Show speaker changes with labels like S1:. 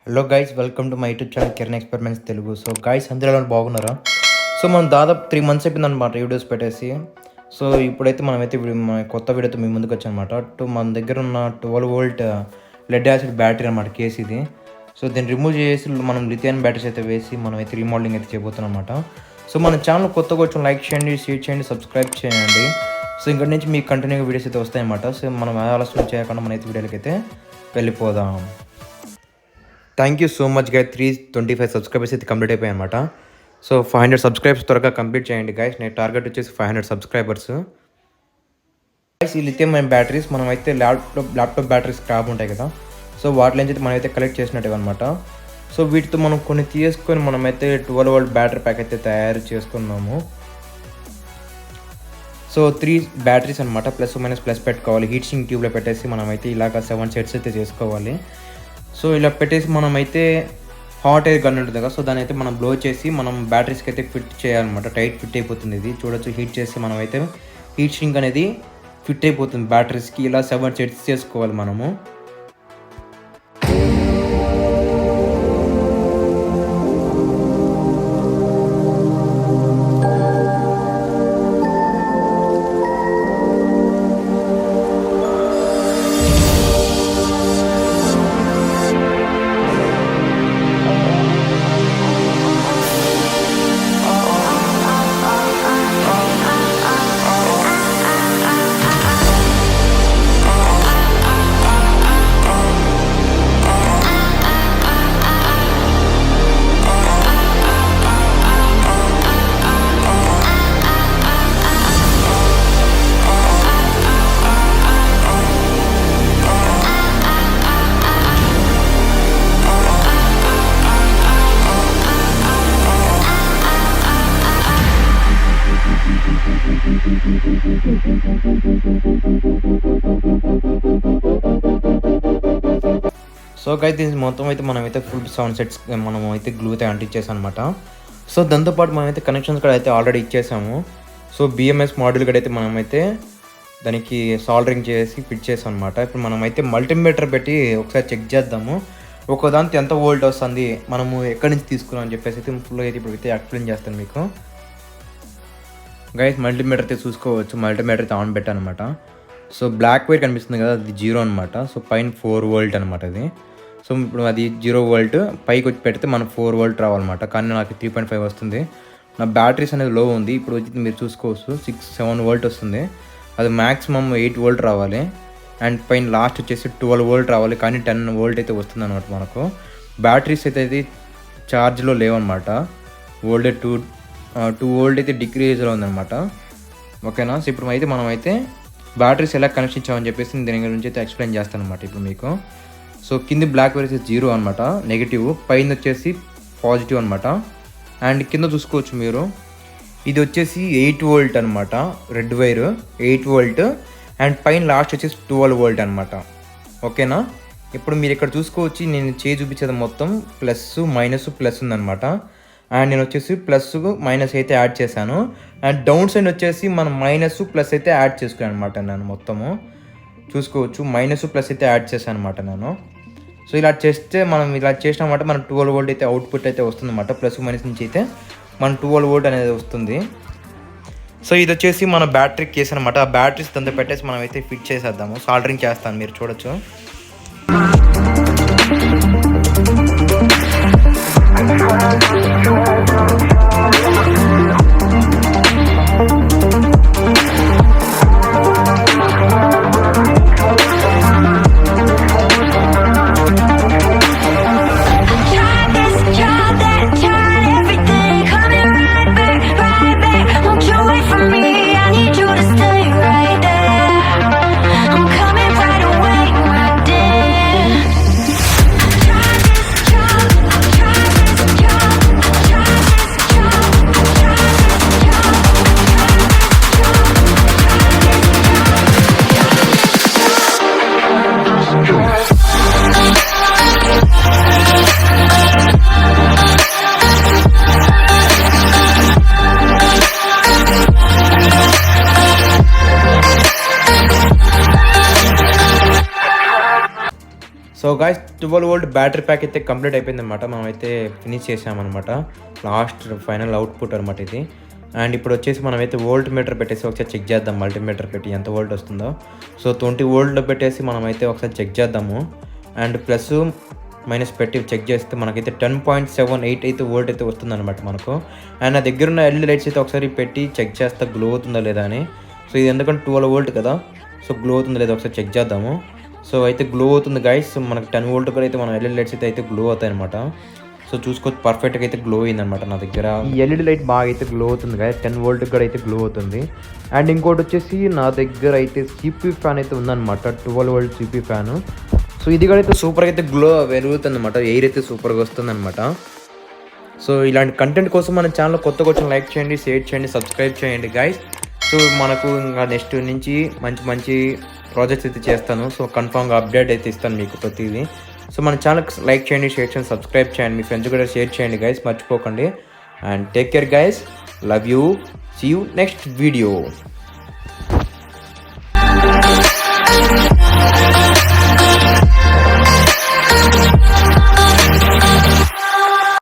S1: Hello guys, welcome to my YouTube channel Kiran experiments Telugu. So guys, అందరూ బాగున్నారా? So మనం దాదాపు 3 months అయిపోయింది అనమాట వీడియోస్ పెట్టేసి. సో ఇప్పుడైతే మనమైతే కొత్త వీడియోతో మీ ముందుకు వచ్చానమాట. మన దగ్గర ఉన్న 12V లెడ్ యాసిడ్ బ్యాటరీ అనమాట కేసు ఇది. సో దీన్ని రిమూవ్ చేసి మనం లిథియం బ్యాటరీస్ అయితే వేసి మనమైతే రీమోడలింగ్ అయితే చేయబోతున్నాం అనమాట. సో మన ఛానల్ కొత్తగా వచ్చి లైక్ చేయండి, షేర్ చేయండి, సబ్స్క్రైబ్ చేయండి. సో ఇక్కడ నుంచి మీకు కంటిన్యూగా వీడియోస్ అయితే వస్తాయన్నమాట. సో మనం ఆలస్యం చేయకుండా మనైతే వీడియోలకి అయితే వెళ్ళిపోదాం. Thank you so much guys. 325 subscribers అయితే కంప్లీట్ అయిపోయాయి అనమాట. సో 500 సబ్స్క్రైబర్స్ త్వరగా కంప్లీట్ చేయండి గైస్. నేను టార్గెట్ వచ్చేసి 500 సబ్స్క్రైబర్స్. గైస్, ఈ లిథియం బ్యాటరీస్ మనం అయితే ల్యాప్టాప్ బ్యాటరీస్ క్రాబ్ ఉంటాయి కదా, సో వాటి నుంచి అయితే మనమైతే కలెక్ట్ చేసినట్టు అనమాట. సో వీటితో మనం కొన్ని తీసుకొని మనమైతే 12V బ్యాటరీ ప్యాక్ అయితే తయారు చేసుకున్నాము. సో 3 బ్యాటరీస్ అనమాట, ప్లస్ పెట్టుకోవాలి. హీట్ సింక్ ట్యూబ్లో పెట్టేసి మనమైతే ఇలాగ 7 సెట్స్ అయితే చేసుకోవాలి. సో ఇలా పెట్టేసి మనమైతే హాట్ ఎయిర్ గన్ ఉంటుంది కదా, సో దాని అయితే మనం బ్లో చేసి మనం బ్యాటరీస్కి అయితే ఫిట్ చేయాలన్నమాట. టైట్ ఫిట్ అయిపోతుంది ఇది చూడొచ్చు. హీట్ చేసి మనమైతే హీట్ సింక్ అనేది ఫిట్ అయిపోతుంది బ్యాటరీస్కి. ఇలా 7 సెట్స్ చేసుకోవాలి మనము. సో గైస్, దీని మొత్తం అయితే మనమైతే ఫుల్ 7 సెట్స్ మనం అయితే గ్లూ అయితే అంటించేసాం అనమాట. సో దాంతోపాటు మనమైతే కనెక్షన్స్ కూడా అయితే ఆల్రెడీ ఇచ్చేసాము. సో బిఎంఎస్ మాడ్యూల్ కూడా అయితే మనమైతే దానికి సాల్డరింగ్ చేసి ఫిట్ చేసాం అనమాట. ఇప్పుడు మనమైతే మల్టీమీటర్ పెట్టి ఒకసారి చెక్ చేద్దాము. ఒకదానికి ఎంత వోల్ట్ వస్తుంది, మనము ఎక్కడి నుంచి తీసుకున్నాం అని చెప్పేసి అయితే ఫుల్ అయితే ఇప్పుడు అయితే ఎక్స్ప్లెయిన్ చేస్తాను మీకు. గైస్, మల్టీమీటర్ అయితే చూసుకోవచ్చు. మల్టీమీటర్ అయితే ఆన్ పెట్టాను అనమాట. సో బ్లాక్ వైర్ కనిపిస్తుంది కదా, అది 0 అనమాట. సో పైన 4V అనమాట అది. సో ఇప్పుడు అది 0V పైకి వచ్చి పెడితే మనకు 4V రావాలన్నమాట. కానీ నాకు 3.5 వస్తుంది. నా బ్యాటరీస్ అనేది లో ఉంది. ఇప్పుడు వచ్చి మీరు చూసుకోవచ్చు 6-7V వస్తుంది. అది మ్యాక్సిమం 8V రావాలి. అండ్ పైన లాస్ట్ వచ్చేసి 12V రావాలి. కానీ 10V అయితే వస్తుంది అనమాట మనకు. బ్యాటరీస్ అయితే ఛార్జ్లో లేవన్నమాట. వోల్టేజ్ 2V అయితే డిక్రీజ్లో ఉందన్నమాట. ఓకేనా? సో ఇప్పుడు అయితే మనమైతే బ్యాటరీస్ ఎలా కనెక్షన్ ఇచ్చామని చెప్పేసి దీని గురించి అయితే ఎక్స్ప్లెయిన్ చేస్తాను అనమాట ఇప్పుడు మీకు. సో కింద బ్లాక్ వైర్ వచ్చేసి 0 అనమాట, నెగిటివ్. పైన వచ్చేసి పాజిటివ్ అనమాట. అండ్ కింద చూసుకోవచ్చు మీరు, ఇది వచ్చేసి 8V అనమాట. Red wire 8V. అండ్ పైన లాస్ట్ వచ్చేసి 12V అనమాట. ఓకేనా? ఇప్పుడు మీరు ఇక్కడ చూసుకోవచ్చు, నేను చేయి చూపించేది మొత్తం ప్లస్ ఉందన్నమాట. అండ్ నేను వచ్చేసి +- అయితే యాడ్ చేశాను. అండ్ డౌన్ సైడ్ వచ్చేసి మనం -+ అయితే యాడ్ చేసుకున్నాను అనమాట. నేను మొత్తము చూసుకోవచ్చు, -+ అయితే యాడ్ చేశాను అనమాట నేను. సో ఇలా చేస్తే మనం ఇలా చేసినామంట మనం 12V అయితే అవుట్పుట్ అయితే వస్తుంది అనమాట. +- నుంచి అయితే మన 12V అనేది వస్తుంది. సో ఇది వచ్చేసి మన బ్యాటరీ కేసు అనమాట. ఆ బ్యాటరీస్ దాంతో పెట్టేసి మనం అయితే ఫిట్ చేసేద్దాము. సాల్డరింగ్ చేస్తాను, మీరు చూడొచ్చు. So guys, 12 volt battery pack అయితే కంప్లీట్ అయిపోయింది అనమాట. మనం అయితే ఫినిష్ చేసామన్నమాట. లాస్ట్ ఫైనల్ అవుట్పుట్ అనమాట ఇది. అండ్ ఇప్పుడు వచ్చేసి మనమైతే వోల్ట్ మీటర్ పెట్టేసి ఒకసారి చెక్ చేద్దాం. మల్టీమీటర్ పెట్టి ఎంత వోల్ట్ వస్తుందో. సో 20 వోల్ట్లో పెట్టేసి మనమైతే ఒకసారి చెక్ చేద్దాము. అండ్ ప్లస్ మైనస్ పెట్టి చెక్ చేస్తే మనకైతే 10.78 అయితే వోల్ట్ అయితే వస్తుందన్నమాట మనకు. అండ్ నా దగ్గర ఉన్న ఎల్ఈడి లైట్స్ అయితే ఒకసారి పెట్టి చెక్ చేస్తే గ్లో అవుతుందా లేదా అని. సో ఇది ఎందుకంటే 12 వోల్ట్ కదా, సో గ్లో అవుతుందా లేదా ఒకసారి చెక్ చేద్దాము. సో అయితే గ్లో అవుతుంది గైస్. మనకు 10 వోల్ట్ కూడా అయితే మన ఎల్ఈడి లైట్స్ అయితే గ్లో అవుతాయి అనమాట. సో చూసుకోవచ్చు పర్ఫెక్ట్గా అయితే గ్లో అయిందనమాట నా దగ్గర. ఈ ఎల్ఈడి లైట్ బాగా అయితే గ్లో అవుతుంది గైస్. 10 వోల్ట్ కూడా అయితే గ్లో అవుతుంది. అండ్ ఇంకోటి వచ్చేసి నా దగ్గర అయితే సిపి ఫ్యాన్ అయితే ఉందన్నమాట. 12 వోల్ట్ సిపి ఫ్యాన్. సో ఇది కూడా అయితే సూపర్గా అయితే గ్లో వెలుగుతుంది అనమాట. ఎయిర్ అయితే సూపర్గా వస్తుంది అనమాట. సో ఇలాంటి కంటెంట్ కోసం మన ఛానల్ కొత్తగా వచ్చిన లైక్ చేయండి, షేర్ చేయండి, సబ్స్క్రైబ్ చేయండి గైస్. సో మనకు ఇంకా నెక్స్ట్ నుంచి మంచి మంచి ప్రాజెక్ట్స్ అయితే చేస్తాను. సో కన్ఫామ్గా అప్డేట్ అయితే ఇస్తాను మీకు ప్రతిదీ. సో మన ఛానల్ లైక్ చేయండి, షేర్ చేయండి, సబ్స్క్రైబ్ చేయండి, మీ ఫ్రెండ్స్ కూడా షేర్ చేయండి గైస్, మర్చిపోకండి. And take care guys, love you, see you next video.